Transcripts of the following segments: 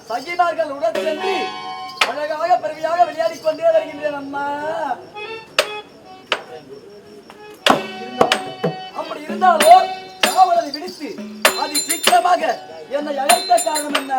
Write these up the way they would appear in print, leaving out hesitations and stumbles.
சகிமார்கள் உடன் சென்று அழகாக பெருமையாக விளையாடிக் கொண்டே வருகின்றேன் அம்மா. அப்படி இருந்தாலும் காவலனை விடுத்து அது சீக்கிரமாக என்னை அழைத்த காரணம் என்ன?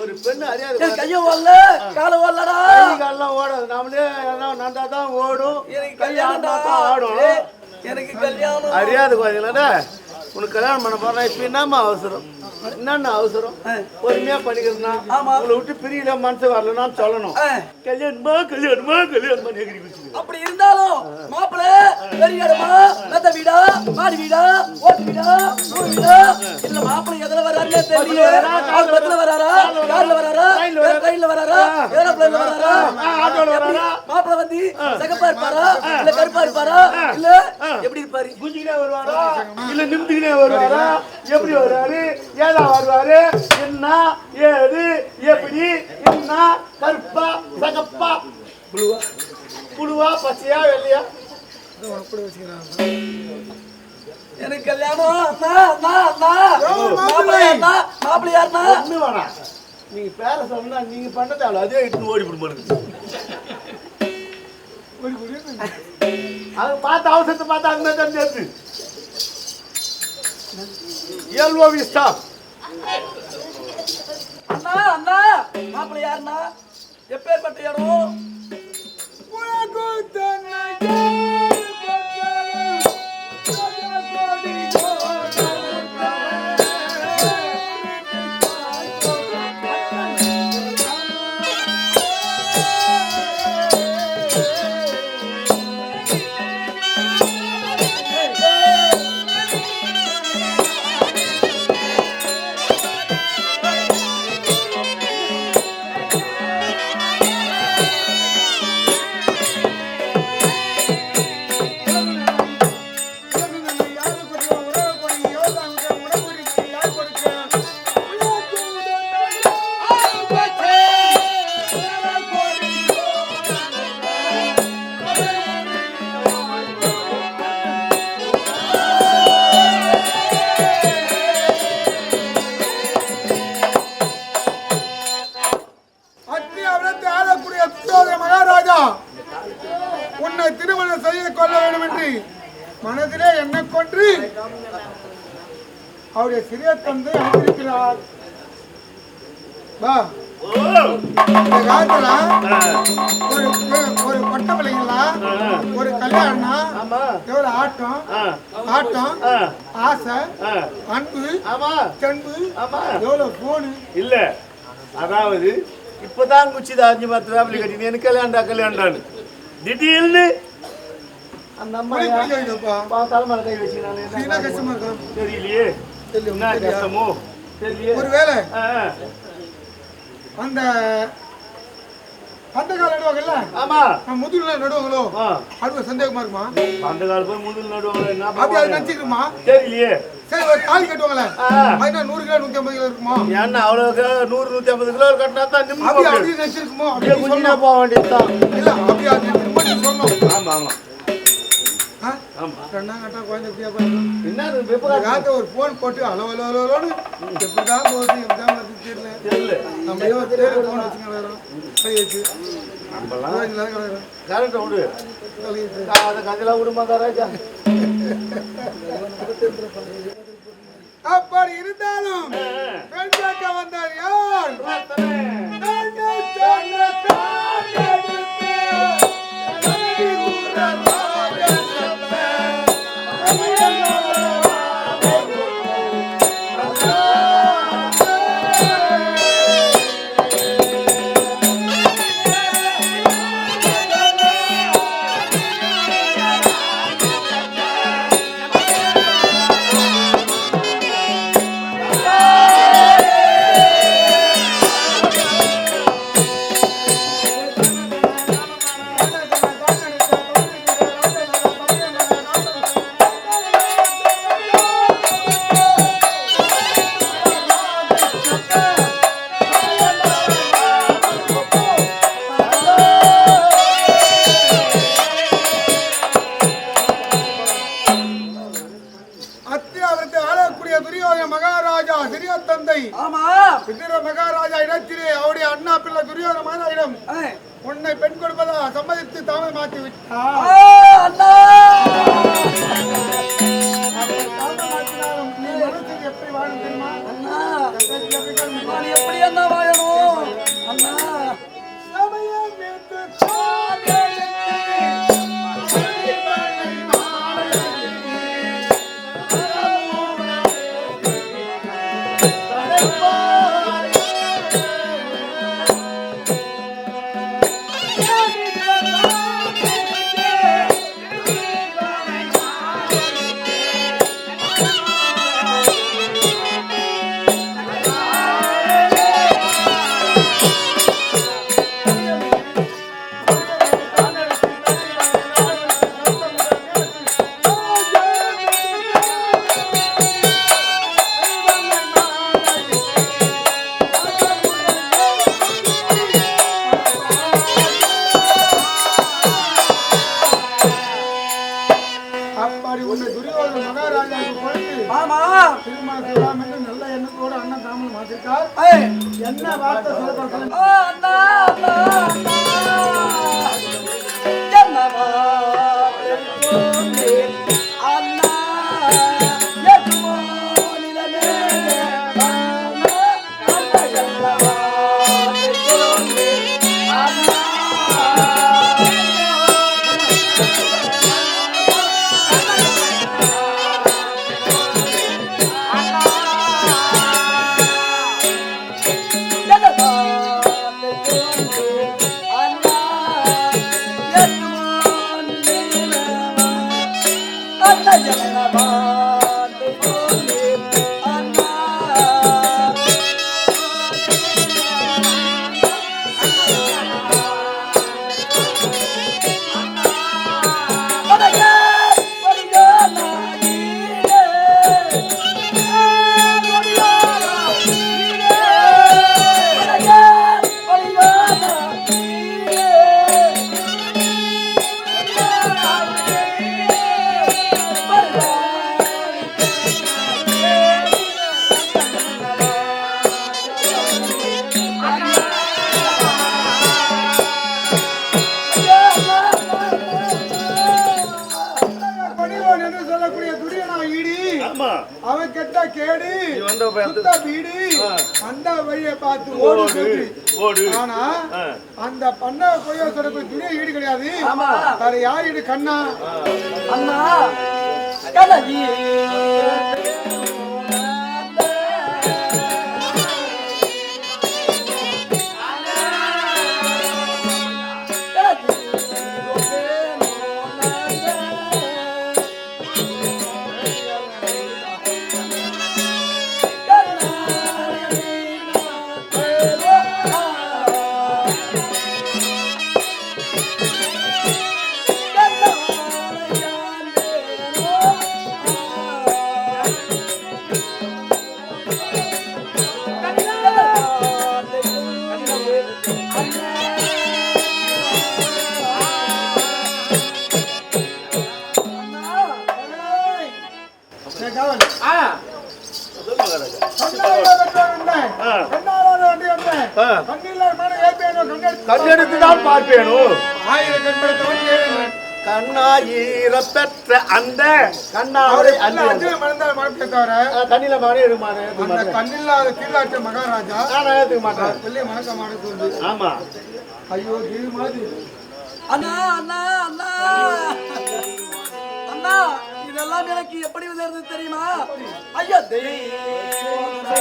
ஒரு பெண்ணு அறியாது கையும் ஓடல காலம் ஓடலடா காலம் ஓடாது நாமளே நண்டா தான் ஓடும் கல்யாணம் ஆடும் எனக்கு கல்யாணம் அறியாது குழந்தைங்களா உனக்கு கல்யாணம் பண்ண போறா இப்ப என்னமா அவசரம் என்னென்ன அவசரம் பொறுமையா பண்ணிக்கிறதுனா உங்களை விட்டு பிரியல மனசு வரலன்னு சொல்லணும் கல்யாணமா கல்யாணமா கல்யாணமா அப்படி இருந்தாலும் மாப்பிள்ளை பெரிய இடமா மெத்த வீடா மாடி வீடா ஓட்டு வீடா ஊர் வீடா இல்ல மாப்பிள்ளை எதுல வராருன்னு தெரியல பஸ்ல வராரா கார்ல வராரா ட்ரெயின்ல வராரா ஏரோப்ளேன்ல வராரா ஆட்டோல வராரா மாப்பிள்ளை வந்து சகப்பா இருப்பாரா இல்ல கருப்பா இருப்பாரா இல்ல எப்படி இருப்பாரு குஞ்சிக்கினே வருவாரா இல்ல நிமிந்துக்கினே வருவாரா எப்படி வருவாரு ஏதா வருவாரு என்ன ஏது எப்படி என்ன கருப்பா சகப்பா புழுவா புழுவா பச்சையா வெள்ளையா எனக்கு கல்யாணம் மாப்பிள்ளை யாருன்னா ஒண்ணு வேணாம் நீங்க பேர சொன்னா நீங்க பண்ணது அவ்வளவு அதே இட்டு ஓடி போடுங்க அது பார்த்து அவசரத்தை பார்த்து அந்த மாதிரி தான் சேர்த்து எல்வோ விஸ்டா அண்ணா மாப்பிள்ளை யாருன்னா எப்பேற்பட்ட இடம் உன்னை திருமணம் செய்து கொள்ள வேண்டும் என்று மனதிலே என்ன கொன்று அவருடைய சிறிய தந்தை அனுப்பியிருக்கிறார். இந்த காலத்துல ஒரு பட்ட பிள்ளைங்களா ஒரு கல்யாணம் எவ்வளவு ஆட்டம் ஆட்டம் ஆசை அன்பு சென்பு எவ்வளவு போனு இல்ல அதாவது இப்பதான் குச்சிதா 5 மாசம் ஃபேமிலி கட்டி எனக்கு கல்யாணம் திடீர்னு அந்த அம்மா தலைமையில கை வச்சுக்கிறாங்க தெரியலையே என்ன கஷ்டமோ தெரியலையே ஒருவேளை அந்த அந்த கால நடுவாங்கல்ல ஆமா முதுகுல நடுவாங்களோ அது சந்தேகமா இருக்குமா அந்த கால போய் முதுகுல நடுவாங்க என்ன அப்படி அது நினைச்சிருக்குமா தெரியலையே சரி ஒரு தாலி கட்டுவாங்களே அது 100 கிலோ 150 கிலோ இருக்குமா ஏன்னா அவ்வளவு 100 150 கிலோ கட்டினா தான் நிம்மதி அப்படி நினைச்சிருக்குமோ அப்படியே குஞ்சினா போக வேண்டியதுதான் இல்ல அப்படி அது நிம்மதி சொன்னோம் ஆமா ஆமா ரெண்டா கட்டா குழந்தை எப்படியா பாருங்க என்ன காலத்தை ஒரு போன் போட்டு அளவுன்னு எப்படிதான் போகுது எப்படிதான் வருது தெரியல நம்ம போன் வச்சுக்கிறோம் கை வச்சு கரெக்டா விடு கஞ்சலா விடுமா ராஜா அப்படி இருந்தாலும் பெண் கேட்க வந்தார் யார் மகாராஜா சிறிய தந்தை மகாராஜா இடத்திலே அவருடைய அண்ணா பிள்ளை துரியோதன மகனாயிடம் உன்னை பெண் கொடுப்பதா சம்மதித்து தாமே மாற்றி விட்டார். எப்படி வாழும் தெரியுமா எப்படி என்ன வாழணும் அண்ணா என்ன வார்த்தை சொல்ல அவன் கெட்ட கேடு வீடு அந்த வழியை பார்த்து ஓடு. ஆனா அந்த பண்ண கொய்யா தொடர்பு துணிய ஈடு கிடையாது. வேற யார் ஈடு? கண்ணா அண்ணா காவல் ஆ சொல்லு மகாராஜா கண்ணெடுத்து தான் பார்ப்பேனோ கண்ணாயிர பெற்ற அந்த கண்ணாவை கண்ணில மாறே எடுமானே கண்ணில்லாத கீழாட்ட மகாராஜா நான் எடுத்துக்க மாட்டேன் பிள்ளை மணக்க ஆமா ஐயோ இது மாதிரி அண்ணா அண்ணா அண்ணா அண்ணா இதெல்லாம் எனக்கு எப்படி தெரியுமா ஐயா தெய்வம்